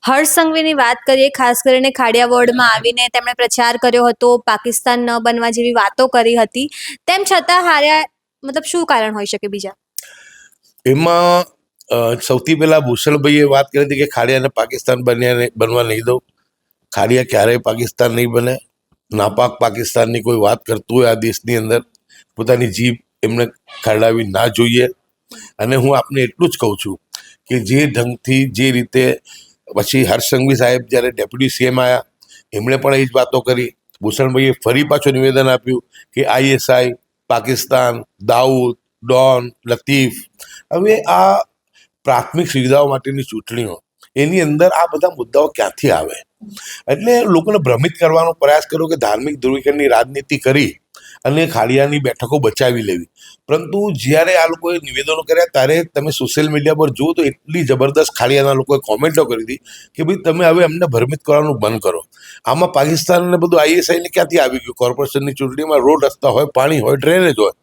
હર્ષ સંઘવીની વાત કરીએ, ખાસ કરીને ખાડિયા વોર્ડમાં આવીને તેમણે પ્રચાર કર્યો હતો, પાકિસ્તાન ન બનવા જેવી વાતો કરી હતી. તેમ છતાં હાર્યા, મતલબ શું કારણ હોઈ શકે બીજા? એમાં સૌથી પહેલા ભૂષણભાઈએ વાત કરી હતી કે ખાડિયાને પાકિસ્તાન બનવા નહીં દઉં. ખાડિયા ક્યારેય પાકિસ્તાન નહીં બને. નાપાક પાકિસ્તાનની કોઈ વાત કરતું હોય આ દેશની અંદર, પોતાની જીભ એમને ખરડાવી ના જોઈએ. અને હું આપને એટલું જ કહું છું કે જે ઢંગથી, જે રીતે પછી હર્ષ સંઘવી સાહેબ જ્યારે ડેપ્યુટી સીએમ આવ્યા, એમણે પણ એ જ વાતો કરી. ભૂષણભાઈએ ફરી પાછું નિવેદન આપ્યું કે ISI, પાકિસ્તાન, દાઉદ, ડોન, લતીફ. હવે આ પ્રાથમિક સુવિધાઓ માટેની ચૂંટણીઓ, એની અંદર આ બધા મુદ્દાઓ ક્યાંથી આવે? એટલે લોકોને ભ્રમિત કરવાનો પ્રયાસ કર્યો કે ધાર્મિક ધ્રુવીકરણની રાજનીતિ કરી અને ખાડિયાની બેઠકો બચાવી લેવી. પરંતુ જ્યારે આ લોકોએ નિવેદનો કર્યા ત્યારે તમે સોશિયલ મીડિયા પર જુઓ તો એટલી જબરદસ્ત ખાડિયાના લોકોએ કોમેન્ટો કરી હતી કે ભાઈ તમે હવે અમને ભ્રમિત કરવાનું બંધ કરો. આમાં પાકિસ્તાન ને બધું ISI ને ક્યાંથી આવી ગયું? કોર્પોરેશનની ચૂંટણીમાં રોડ, રસ્તા હોય, પાણી હોય, ડ્રેનેજ હોય,